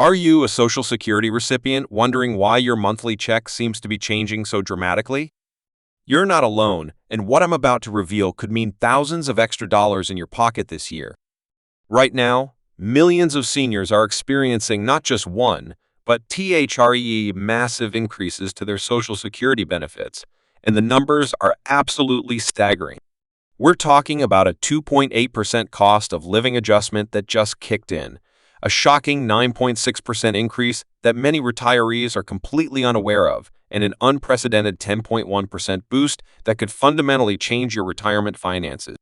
Are you a Social Security recipient wondering why your monthly check seems to be changing so dramatically? You're not alone, and what I'm about to reveal could mean thousands of extra dollars in your pocket this year. Right now, millions of seniors are experiencing not just one, but massive increases to their Social Security benefits, and the numbers are absolutely staggering. We're talking about a 2.8% cost of living adjustment that just kicked in, a shocking 9.6% increase that many retirees are completely unaware of, and an unprecedented 10.1% boost that could fundamentally change your retirement finances.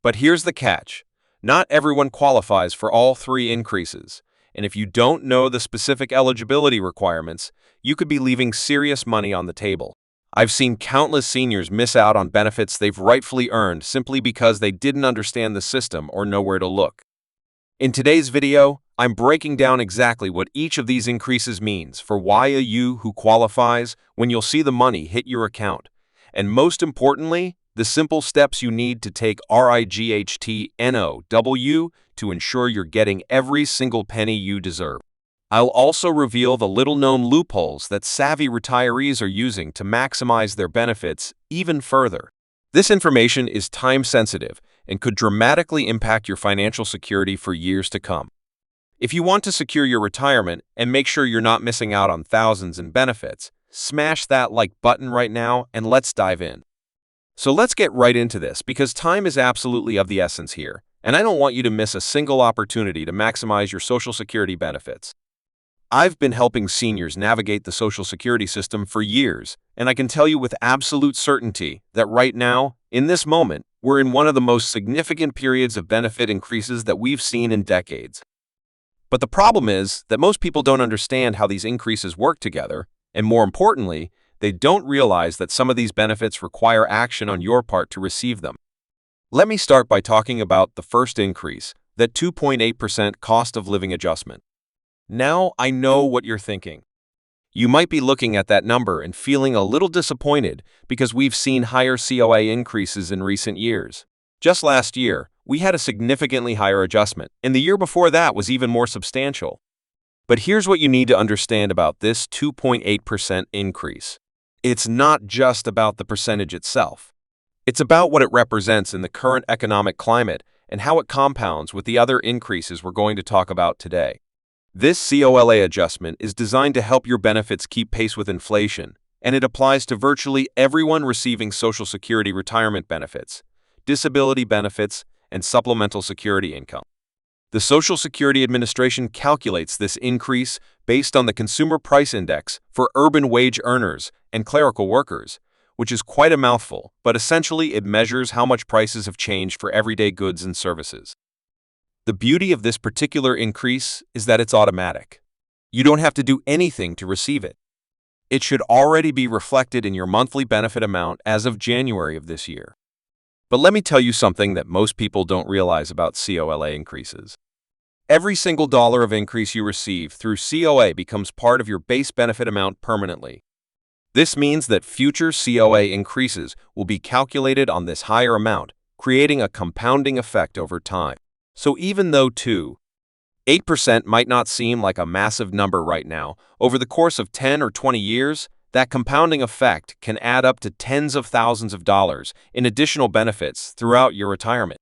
But here's the catch. Not everyone qualifies for all three increases, and if you don't know the specific eligibility requirements, you could be leaving serious money on the table. I've seen countless seniors miss out on benefits they've rightfully earned simply because they didn't understand the system or know where to look. In today's video, I'm breaking down exactly what each of these increases means for you who qualifies when you'll see the money hit your account, and most importantly, the simple steps you need to take RIGHTNOW to ensure you're getting every single penny you deserve. I'll also reveal the little-known loopholes that savvy retirees are using to maximize their benefits even further. This information is time-sensitive and could dramatically impact your financial security for years to come. If you want to secure your retirement and make sure you're not missing out on thousands in benefits, smash that like button right now and let's dive in. So let's get right into this because time is absolutely of the essence here, and I don't want you to miss a single opportunity to maximize your Social Security benefits. I've been helping seniors navigate the Social Security system for years, and I can tell you with absolute certainty that right now, in this moment, we're in one of the most significant periods of benefit increases that we've seen in decades. But the problem is that most people don't understand how these increases work together, and more importantly, they don't realize that some of these benefits require action on your part to receive them. Let me start by talking about the first increase, that 2.8% cost of living adjustment. Now I know what you're thinking. You might be looking at that number and feeling a little disappointed because we've seen higher COA increases in recent years. Just last year, we had a significantly higher adjustment, and the year before that was even more substantial. But here's what you need to understand about this 2.8% increase. It's not just about the percentage itself. It's about what it represents in the current economic climate and how it compounds with the other increases we're going to talk about today. This COLA adjustment is designed to help your benefits keep pace with inflation, and it applies to virtually everyone receiving Social Security retirement benefits, disability benefits, and supplemental security income. The Social Security Administration calculates this increase based on the Consumer Price Index for urban wage earners and clerical workers, which is quite a mouthful, but essentially it measures how much prices have changed for everyday goods and services. The beauty of this particular increase is that it's automatic. You don't have to do anything to receive it. It should already be reflected in your monthly benefit amount as of January of this year. But let me tell you something that most people don't realize about COLA increases. Every single dollar of increase you receive through COA becomes part of your base benefit amount permanently. This means that future COA increases will be calculated on this higher amount, creating a compounding effect over time. So even though 8% might not seem like a massive number right now, over the course of 10 or 20 years, that compounding effect can add up to tens of thousands of dollars in additional benefits throughout your retirement.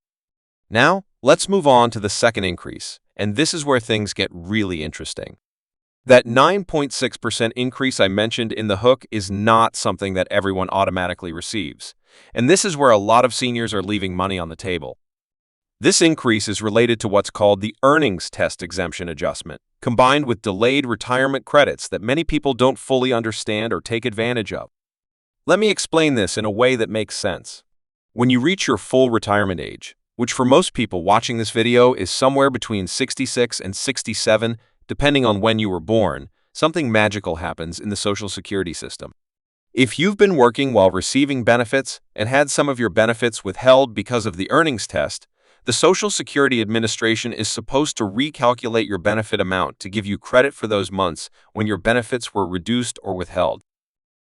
Now, let's move on to the second increase, and this is where things get really interesting. That 9.6% increase I mentioned in the hook is not something that everyone automatically receives, and this is where a lot of seniors are leaving money on the table. This increase is related to what's called the earnings test exemption adjustment, combined with delayed retirement credits that many people don't fully understand or take advantage of. Let me explain this in a way that makes sense. When you reach your full retirement age, which for most people watching this video is somewhere between 66 and 67, depending on when you were born, something magical happens in the Social Security system. If you've been working while receiving benefits and had some of your benefits withheld because of the earnings test, the Social Security Administration is supposed to recalculate your benefit amount to give you credit for those months when your benefits were reduced or withheld.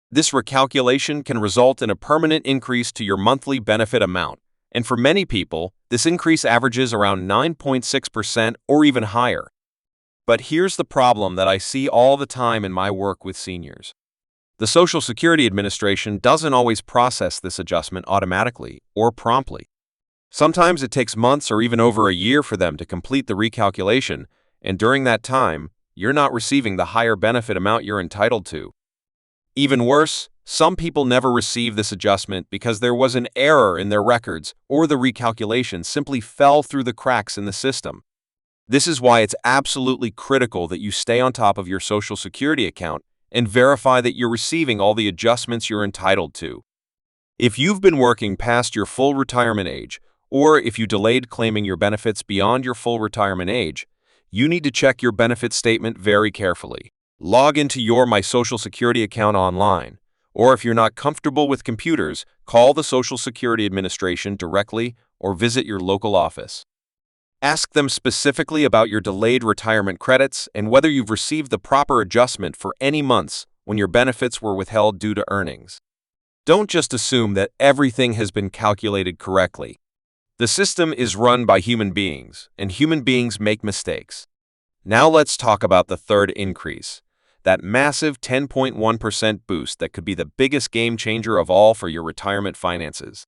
This recalculation can result in a permanent increase to your monthly benefit amount, and for many people, this increase averages around 9.6% or even higher. But here's the problem that I see all the time in my work with seniors. The Social Security Administration doesn't always process this adjustment automatically or promptly. Sometimes it takes months or even over a year for them to complete the recalculation, and during that time, you're not receiving the higher benefit amount you're entitled to. Even worse, some people never receive this adjustment because there was an error in their records or the recalculation simply fell through the cracks in the system. This is why it's absolutely critical that you stay on top of your Social Security account and verify that you're receiving all the adjustments you're entitled to. If you've been working past your full retirement age, or if you delayed claiming your benefits beyond your full retirement age, you need to check your benefit statement very carefully. Log into your My Social Security account online, or if you're not comfortable with computers, call the Social Security Administration directly or visit your local office. Ask them specifically about your delayed retirement credits and whether you've received the proper adjustment for any months when your benefits were withheld due to earnings. Don't just assume that everything has been calculated correctly. The system is run by human beings, and human beings make mistakes. Now let's talk about the third increase, that massive 10.1% boost that could be the biggest game changer of all for your retirement finances.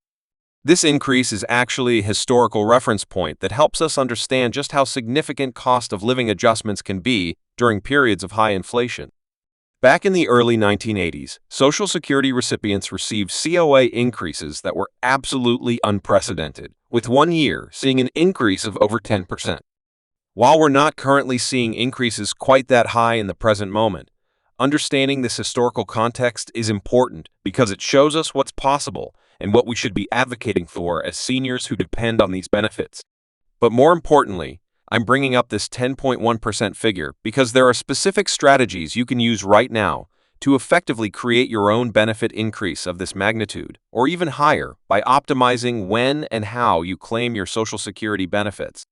This increase is actually a historical reference point that helps us understand just how significant cost of living adjustments can be during periods of high inflation. Back in the early 1980s, Social Security recipients received COA increases that were absolutely unprecedented, with 1 year seeing an increase of over 10%. While we're not currently seeing increases quite that high in the present moment, understanding this historical context is important because it shows us what's possible and what we should be advocating for as seniors who depend on these benefits. But more importantly, I'm bringing up this 10.1% figure because there are specific strategies you can use right now to effectively create your own benefit increase of this magnitude, or even higher, by optimizing when and how you claim your Social Security benefits.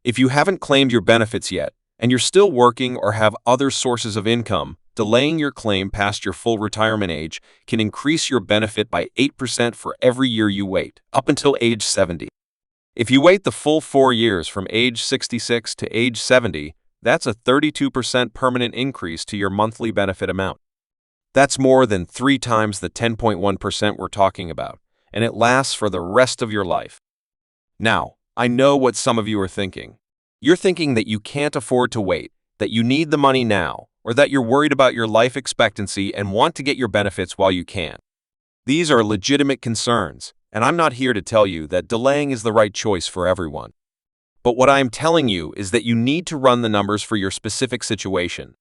If you haven't claimed your benefits yet, and you're still working or have other sources of income, delaying your claim past your full retirement age can increase your benefit by 8% for every year you wait, up until age 70. If you wait the full 4 years from age 66 to age 70, that's a 32% permanent increase to your monthly benefit amount. That's more than 3 times the 10.1% we're talking about, and it lasts for the rest of your life. Now, I know what some of you are thinking. You're thinking that you can't afford to wait, that you need the money now, or that you're worried about your life expectancy and want to get your benefits while you can. These are legitimate concerns, and I'm not here to tell you that delaying is the right choice for everyone. But what I'm telling you is that you need to run the numbers for your specific situation.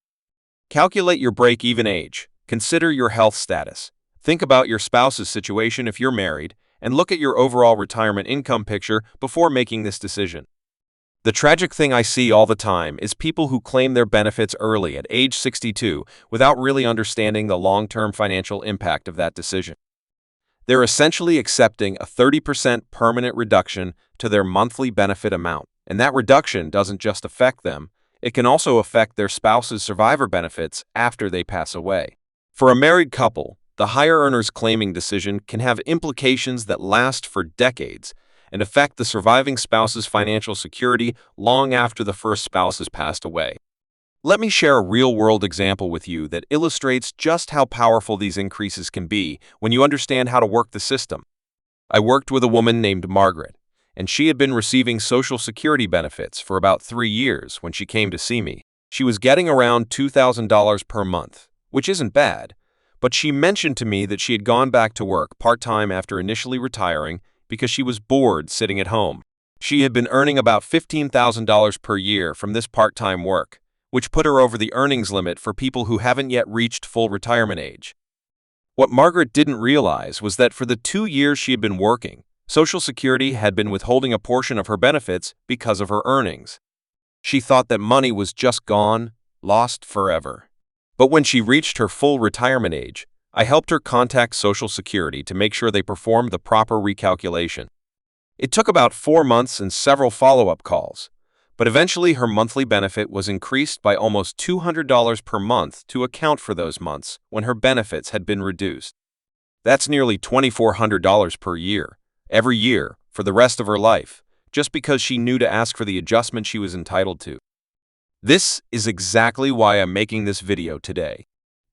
Calculate your break-even age, consider your health status, think about your spouse's situation if you're married, and look at your overall retirement income picture before making this decision. The tragic thing I see all the time is people who claim their benefits early at age 62 without really understanding the long-term financial impact of that decision. They're essentially accepting a 30% permanent reduction to their monthly benefit amount, and that reduction doesn't just affect them, it can also affect their spouse's survivor benefits after they pass away. For a married couple, the higher earner's claiming decision can have implications that last for decades and affect the surviving spouse's financial security long after the first spouse has passed away. Let me share a real-world example with you that illustrates just how powerful these increases can be when you understand how to work the system. I worked with a woman named Margaret, and she had been receiving Social Security benefits for about 3 years when she came to see me. She was getting around $2,000 per month, which isn't bad, but she mentioned to me that she had gone back to work part-time after initially retiring because she was bored sitting at home. She had been earning about $15,000 per year from this part-time work, which put her over the earnings limit for people who haven't yet reached full retirement age. What Margaret didn't realize was that for the 2 years she had been working, Social Security had been withholding a portion of her benefits because of her earnings. She thought that money was just gone, lost forever. But when she reached her full retirement age, I helped her contact Social Security to make sure they performed the proper recalculation. It took about 4 months and several follow-up calls, but eventually her monthly benefit was increased by almost $200 per month to account for those months when her benefits had been reduced. That's nearly $2,400 per year, every year, for the rest of her life, just because she knew to ask for the adjustment she was entitled to. This is exactly why I'm making this video today.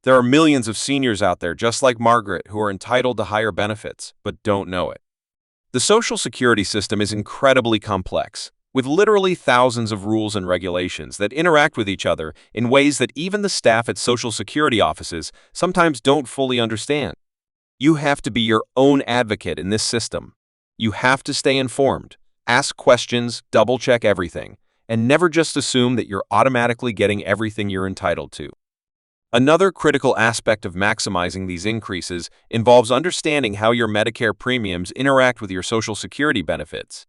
There are millions of seniors out there just like Margaret who are entitled to higher benefits, but don't know it. The Social Security system is incredibly complex, with literally thousands of rules and regulations that interact with each other in ways that even the staff at Social Security offices sometimes don't fully understand. You have to be your own advocate in this system. You have to stay informed, ask questions, double-check everything, and never just assume that you're automatically getting everything you're entitled to. Another critical aspect of maximizing these increases involves understanding how your Medicare premiums interact with your Social Security benefits.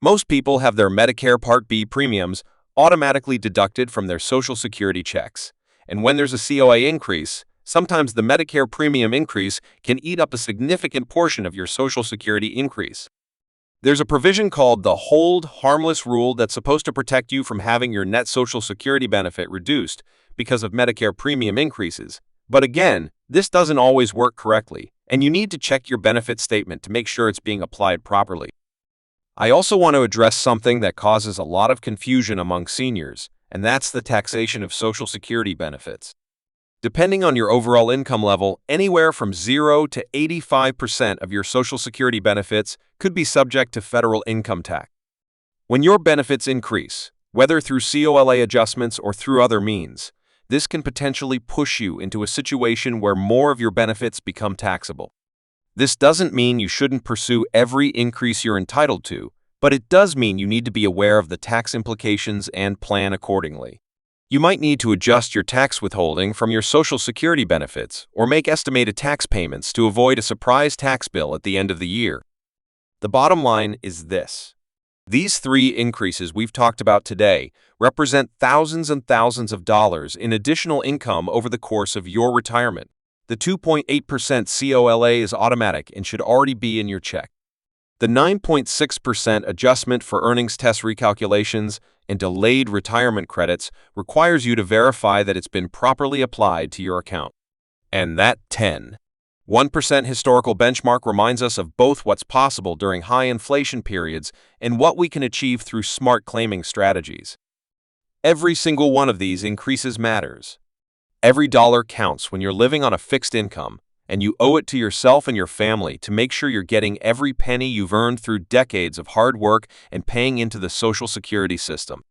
Most people have their Medicare Part B premiums automatically deducted from their Social Security checks, and when there's a COA increase, sometimes the Medicare premium increase can eat up a significant portion of your Social Security increase. There's a provision called the Hold Harmless Rule that's supposed to protect you from having your net Social Security benefit reduced because of Medicare premium increases. But again, this doesn't always work correctly, and you need to check your benefit statement to make sure it's being applied properly. I also want to address something that causes a lot of confusion among seniors, and that's the taxation of Social Security benefits. Depending on your overall income level, anywhere from 0 to 85% of your Social Security benefits could be subject to federal income tax. When your benefits increase, whether through COLA adjustments or through other means, this can potentially push you into a situation where more of your benefits become taxable. This doesn't mean you shouldn't pursue every increase you're entitled to, but it does mean you need to be aware of the tax implications and plan accordingly. You might need to adjust your tax withholding from your Social Security benefits or make estimated tax payments to avoid a surprise tax bill at the end of the year. The bottom line is this. These three increases we've talked about today represent thousands and thousands of dollars in additional income over the course of your retirement. The 2.8% COLA is automatic and should already be in your check. The 9.6% adjustment for earnings test recalculations and delayed retirement credits requires you to verify that it's been properly applied to your account. And that 1% historical benchmark reminds us of both what's possible during high inflation periods and what we can achieve through smart claiming strategies. Every single one of these increases matters. Every dollar counts when you're living on a fixed income, and you owe it to yourself and your family to make sure you're getting every penny you've earned through decades of hard work and paying into the Social Security system.